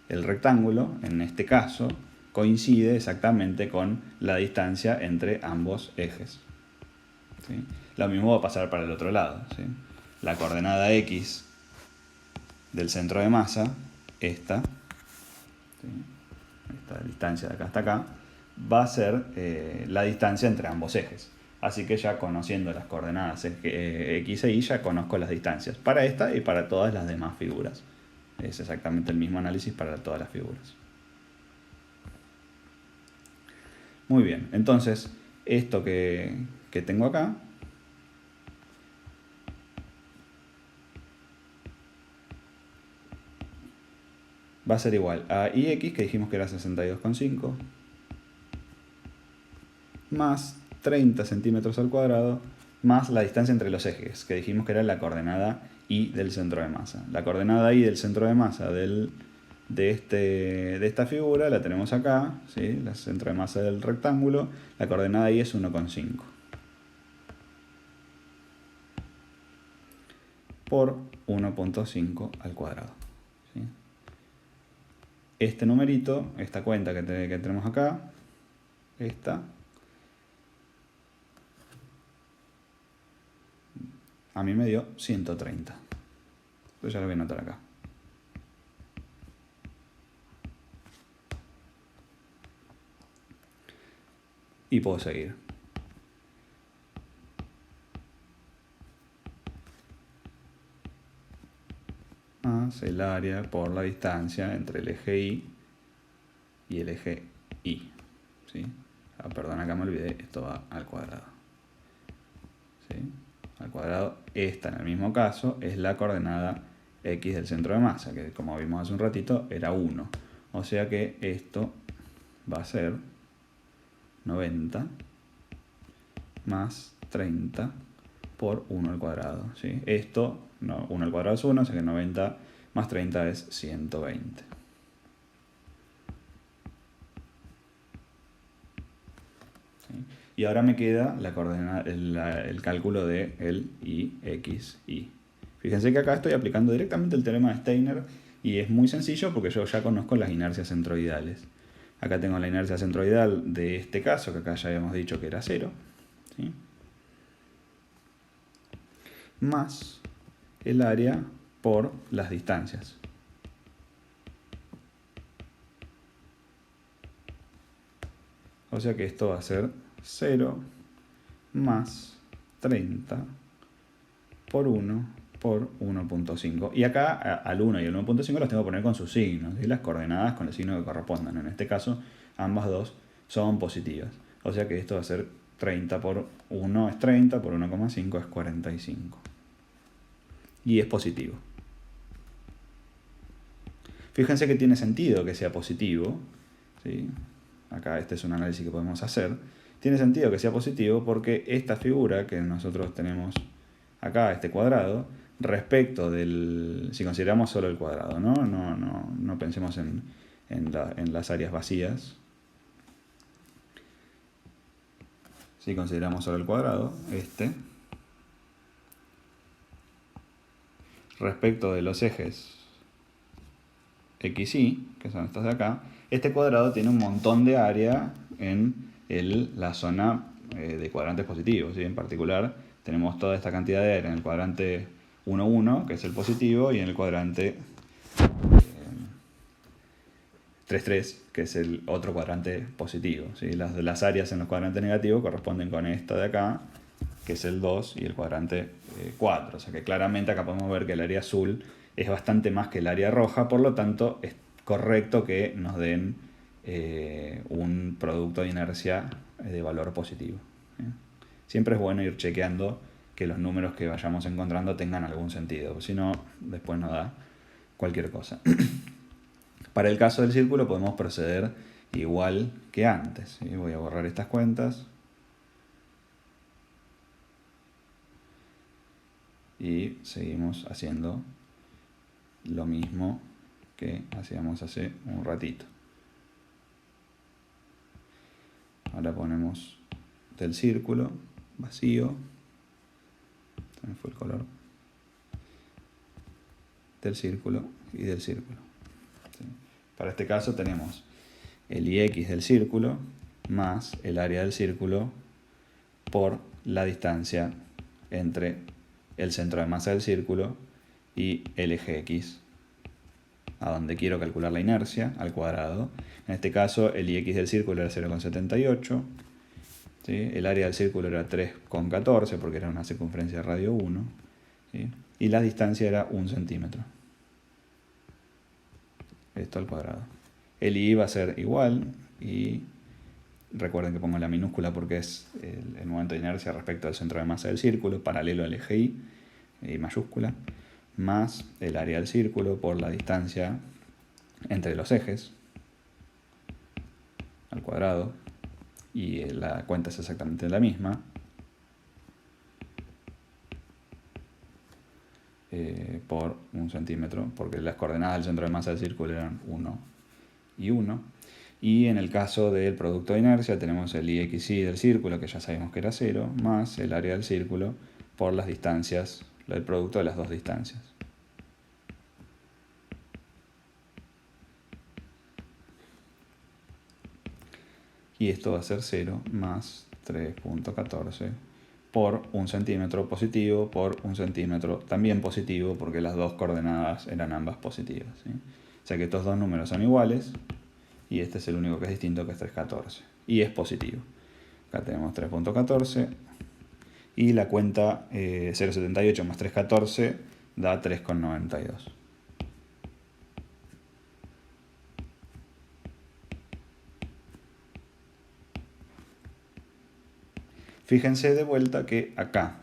rectángulo, en este caso, coincide exactamente con la distancia entre ambos ejes, ¿sí? Lo mismo va a pasar para el otro lado, ¿sí? La coordenada X del centro de masa, esta, ¿sí?, esta distancia de acá hasta acá, va a ser la distancia entre ambos ejes. Así que ya conociendo las coordenadas X e Y, ya conozco las distancias para esta y para todas las demás figuras. Es exactamente el mismo análisis para todas las figuras. Muy bien, entonces esto que tengo acá va a ser igual a IX, que dijimos que era 62,5, más 30 centímetros al cuadrado, más la distancia entre los ejes, que dijimos que era la coordenada Y del centro de masa. La coordenada Y del centro de masa de esta figura la tenemos acá, ¿sí?, el centro de masa del rectángulo. La coordenada Y es 1,5 por 1,5 al cuadrado, ¿sí? Este numerito, esta cuenta que tenemos acá, esta, a mí me dio 130. Entonces ya lo voy a anotar acá. Y puedo seguir. Más el área por la distancia entre el eje Y y el eje Y, ¿sí? Ah, perdón, acá me olvidé, esto va al cuadrado, ¿sí? Al cuadrado. Esta, en el mismo caso, es la coordenada X del centro de masa, que como vimos hace un ratito era 1. O sea que esto va a ser 90 más 30 por 1 al cuadrado, ¿sí? Esto, no, 1 al cuadrado es 1, o sea que 90 más 30 es 120. Y ahora me queda el cálculo de el y, x, y. Fíjense que acá estoy aplicando directamente el teorema de Steiner y es muy sencillo porque yo ya conozco las inercias centroidales. Acá tengo la inercia centroidal de este caso, que acá ya habíamos dicho que era 0, ¿sí? Más el área por las distancias. O sea que esto va a ser 0 más 30 por 1 por 1.5. Y acá al 1 y al 1.5 los tengo que poner con sus signos, y las coordenadas con el signo que correspondan. En este caso, ambas dos son positivas. O sea que esto va a ser 30 por 1 es 30, por 1,5 es 45. Y es positivo. Fíjense que tiene sentido que sea positivo, ¿sí? Acá este es un análisis que podemos hacer. Tiene sentido que sea positivo porque esta figura que nosotros tenemos acá, este cuadrado, respecto del... si consideramos solo el cuadrado, no pensemos en las áreas vacías. Si consideramos solo el cuadrado, respecto de los ejes x, y, que son estos de acá, este cuadrado tiene un montón de área en la zona de cuadrantes positivos, ¿sí? En particular, tenemos toda esta cantidad de área en el cuadrante 1, 1, que es el positivo, y en el cuadrante 3, 3, que es el otro cuadrante positivo, ¿sí? Las áreas en los cuadrantes negativos corresponden con esta de acá, que es el 2, y el cuadrante 4. O sea que claramente acá podemos ver que el área azul es bastante más que el área roja, por lo tanto es correcto que nos den un producto de inercia de valor positivo. Siempre es bueno ir chequeando que los números que vayamos encontrando tengan algún sentido, si no, después nos da cualquier cosa. Para el caso del círculo podemos proceder igual que antes, ¿sí? Voy a borrar estas cuentas. Y seguimos haciendo lo mismo que hacíamos hace un ratito. Ahora ponemos del círculo vacío. Se me fue el color. Del círculo y del círculo. ¿Sí? Para este caso tenemos el ix del círculo más el área del círculo por la distancia entre el centro de masa del círculo y el eje x, a donde quiero calcular la inercia, al cuadrado. En este caso el ix del círculo era 0,78, ¿sí? El área del círculo era 3,14 porque era una circunferencia de radio 1, ¿sí? Y la distancia era 1 centímetro. Esto al cuadrado. El i va a ser igual, y recuerden que pongo la minúscula porque es el momento de inercia respecto al centro de masa del círculo, paralelo al eje y mayúscula, más el área del círculo por la distancia entre los ejes, al cuadrado, y la cuenta es exactamente la misma, por 1 centímetro, porque las coordenadas del centro de masa del círculo eran 1 y 1. Y en el caso del producto de inercia tenemos el ixy del círculo, que ya sabemos que era 0, más el área del círculo por las distancias, el producto de las dos distancias. Y esto va a ser 0 más 3.14 por 1 centímetro positivo por 1 centímetro también positivo, porque las dos coordenadas eran ambas positivas, ¿sí? O sea que estos dos números son iguales, y este es el único que es distinto, que es 3,14. Y es positivo. Acá tenemos 3.14. Y la cuenta 0,78 más 3,14 da 3,92. Fíjense de vuelta que acá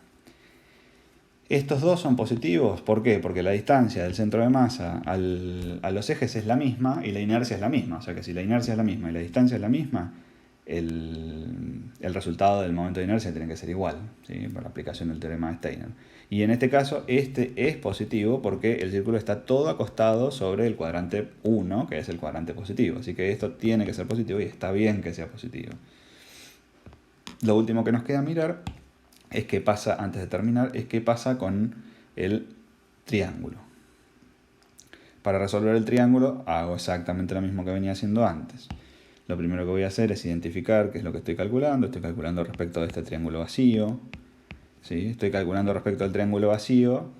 estos dos son positivos. ¿Por qué? Porque la distancia del centro de masa a los ejes es la misma y la inercia es la misma. O sea que si la inercia es la misma y la distancia es la misma, el resultado del momento de inercia tiene que ser igual, ¿sí? Por la aplicación del teorema de Steiner. Y en este caso este es positivo porque el círculo está todo acostado sobre el cuadrante 1, que es el cuadrante positivo. Así que esto tiene que ser positivo y está bien que sea positivo. Lo último que nos queda mirar es qué pasa, antes de terminar, es qué pasa con el triángulo. Para resolver el triángulo hago exactamente lo mismo que venía haciendo antes. Lo primero que voy a hacer es identificar qué es lo que estoy calculando. Estoy calculando respecto de este triángulo vacío. ¿Sí? Estoy calculando respecto al triángulo vacío.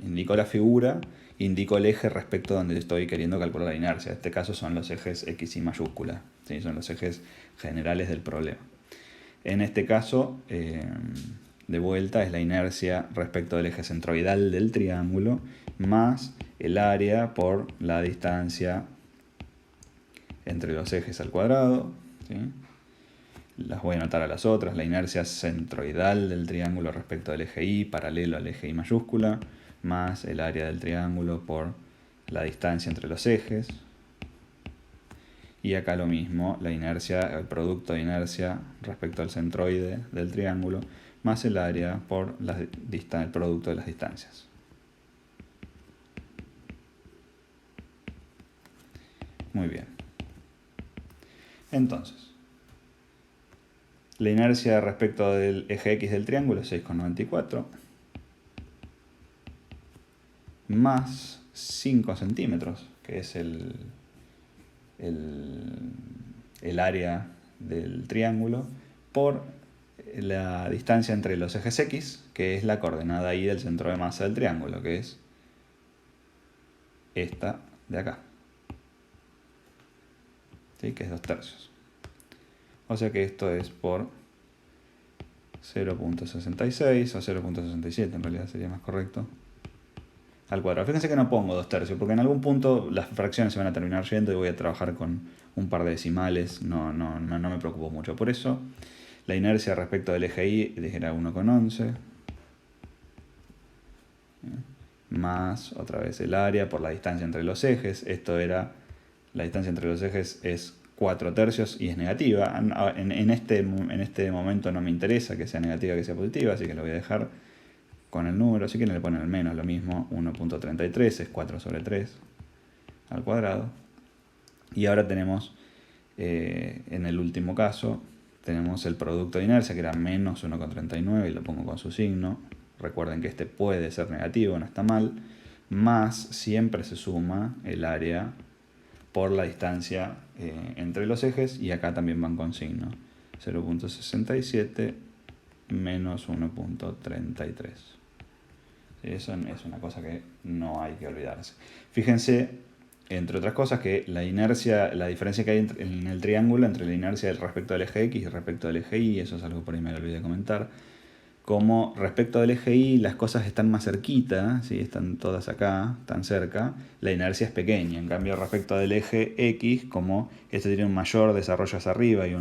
Indico la figura, indico el eje respecto a donde estoy queriendo calcular la inercia. En este caso son los ejes X y mayúscula. ¿Sí? Son los ejes generales del problema. En este caso, de vuelta, es la inercia respecto del eje centroidal del triángulo más el área por la distancia entre los ejes al cuadrado. ¿Sí? Las voy a anotar a las otras. La inercia centroidal del triángulo respecto del eje Y, paralelo al eje Y mayúscula, más el área del triángulo por la distancia entre los ejes. Y acá lo mismo, la inercia, el producto de inercia respecto al centroide del triángulo, más el área por el producto de las distancias. Muy bien. Entonces, la inercia respecto del eje X del triángulo es 6,94 más 5 centímetros, que es el área del triángulo, por la distancia entre los ejes X, que es la coordenada Y del centro de masa del triángulo, que es esta de acá. ¿Sí? Que es 2/3. O sea que esto es por 0,66 o 0,67, en realidad sería más correcto, al cuadrado. Fíjense que no pongo 2/3, porque en algún punto las fracciones se van a terminar yendo y voy a trabajar con un par de decimales, no me preocupo mucho por eso. La inercia respecto del eje Y era 1,11, más otra vez el área por la distancia entre los ejes. Esto era, la distancia entre los ejes es 4/3 y es negativa. En este momento no me interesa que sea negativa que sea positiva, así que lo voy a dejar con el número. Si quieren le ponen el menos, lo mismo, 1,33 es 4/3 al cuadrado. Y ahora tenemos, en el último caso, tenemos el producto de inercia, que era menos 1,39, y lo pongo con su signo. Recuerden que este puede ser negativo, no está mal. Más siempre se suma el área por la distancia entre los ejes, y acá también van con signo. 0,67 menos 1,33. Eso es una cosa que no hay que olvidarse. Fíjense, entre otras cosas, que la inercia, la diferencia que hay en el triángulo entre la inercia respecto al eje X y respecto al eje Y, eso es algo por ahí me lo olvidé de comentar, como respecto del eje Y las cosas están más cerquita, ¿sí? Están todas acá, tan cerca, la inercia es pequeña. En cambio, respecto del eje X, como este tiene un mayor desarrollo hacia arriba y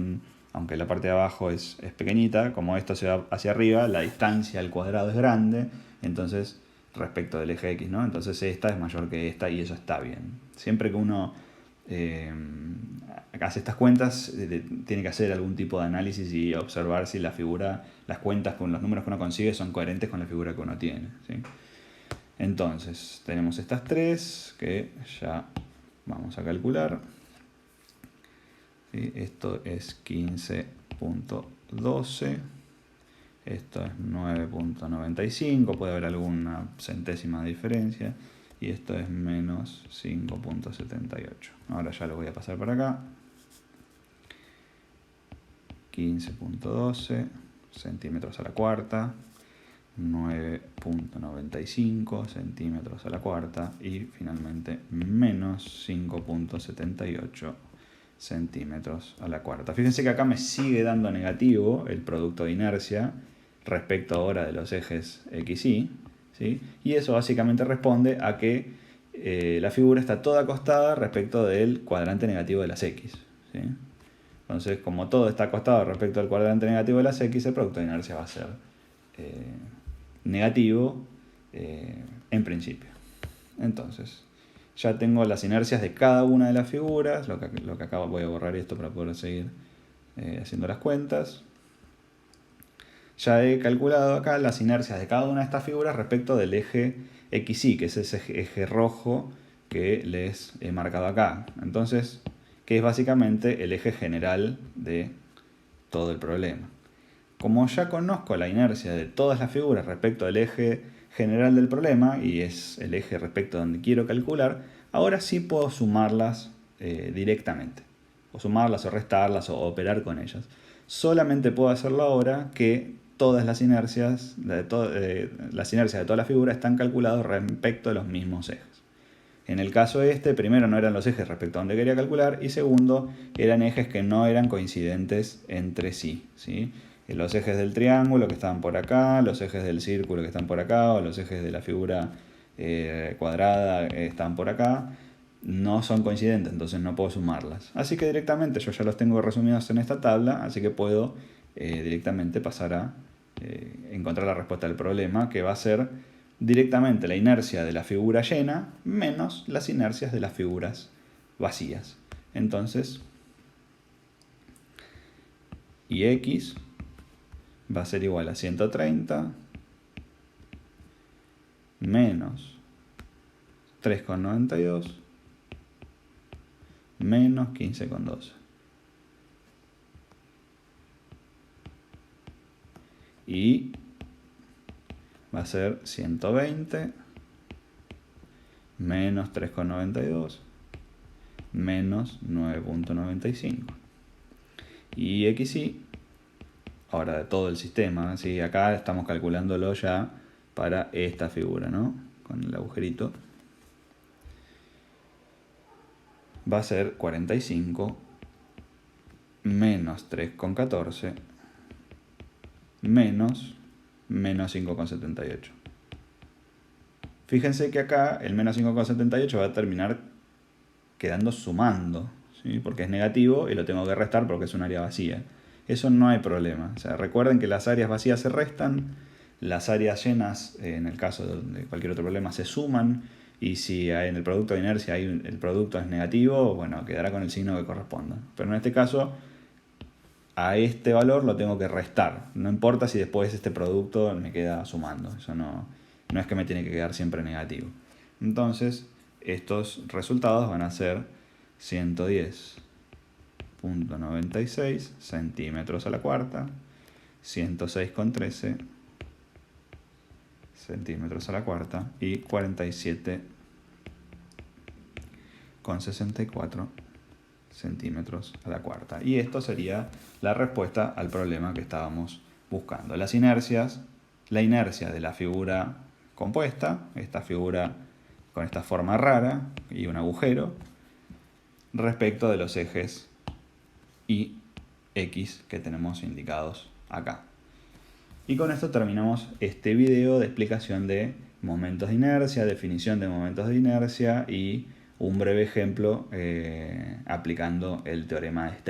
aunque la parte de abajo es pequeñita, como esto se va hacia arriba, la distancia al cuadrado es grande, entonces respecto del eje X, ¿no? Entonces esta es mayor que esta y eso está bien. Siempre que uno hace estas cuentas, tiene que hacer algún tipo de análisis y observar si la figura, las cuentas con los números que uno consigue son coherentes con la figura que uno tiene, ¿sí? Entonces, tenemos estas tres que ya vamos a calcular. ¿Sí? Esto es 15,12. Esto es 9,95. Puede haber alguna centésima de diferencia. Y esto es menos 5,78. Ahora ya lo voy a pasar para acá. 15,12 centímetros a la cuarta. 9,95 centímetros a la cuarta. Y finalmente menos 5,78 centímetros a la cuarta. Fíjense que acá me sigue dando negativo el producto de inercia respecto ahora de los ejes X y, ¿sí? Y eso básicamente responde a que la figura está toda acostada respecto del cuadrante negativo de las X, ¿sí? Entonces, como todo está acostado respecto al cuadrante negativo de las X, el producto de inercia va a ser negativo en principio. Entonces, ya tengo las inercias de cada una de las figuras, lo que acá voy a borrar esto para poder seguir haciendo las cuentas. Ya he calculado acá las inercias de cada una de estas figuras respecto del eje XY, que es ese eje rojo que les he marcado acá. Entonces, que es básicamente el eje general de todo el problema. como ya conozco la inercia de todas las figuras respecto al eje general del problema, y es el eje respecto a donde quiero calcular, ahora sí puedo sumarlas directamente. O sumarlas, o restarlas, o operar con ellas. Solamente puedo hacerlo ahora que todas las inercias de toda la figura están calculadas respecto a los mismos ejes. En el caso este, primero no eran los ejes respecto a donde quería calcular, y segundo, eran ejes que no eran coincidentes entre sí, ¿sí? Los ejes del triángulo que estaban por acá, los ejes del círculo que están por acá, o los ejes de la figura cuadrada están por acá, no son coincidentes, entonces no puedo sumarlas. Así que directamente yo ya los tengo resumidos en esta tabla, así que puedo directamente pasar a encontrar la respuesta del problema, que va a ser directamente la inercia de la figura llena menos las inercias de las figuras vacías. Entonces, Ix va a ser igual a 130 menos 3,92 menos 15,12. Y va a ser 120 menos 3,92 menos 9,95. Y XY, ahora de todo el sistema, ¿sí? Acá estamos calculándolo ya para esta figura, ¿no? Con el agujerito. Va a ser 45 menos 3,14 menos 5,78. Fíjense que acá el menos 5,78 va a terminar quedando sumando, ¿sí? Porque es negativo y lo tengo que restar porque es un área vacía. Eso no hay problema. O sea, recuerden que las áreas vacías se restan, las áreas llenas, en el caso de cualquier otro problema, se suman, y si en el producto de inercia el producto es negativo, bueno, quedará con el signo que corresponda. Pero en este caso, a este valor lo tengo que restar. No importa si después este producto me queda sumando. Eso no es que me tiene que quedar siempre negativo. Entonces, estos resultados van a ser 110,96 centímetros a la cuarta, 106,13 centímetros a la cuarta y 47,64 centímetros a la cuarta. Y esto sería la respuesta al problema que estábamos buscando. Las inercias, la inercia de la figura compuesta, esta figura con esta forma rara y un agujero, respecto de los ejes Y, X que tenemos indicados acá. Y con esto terminamos este video de explicación de momentos de inercia, definición de momentos de inercia y un breve ejemplo aplicando el teorema de Steiner.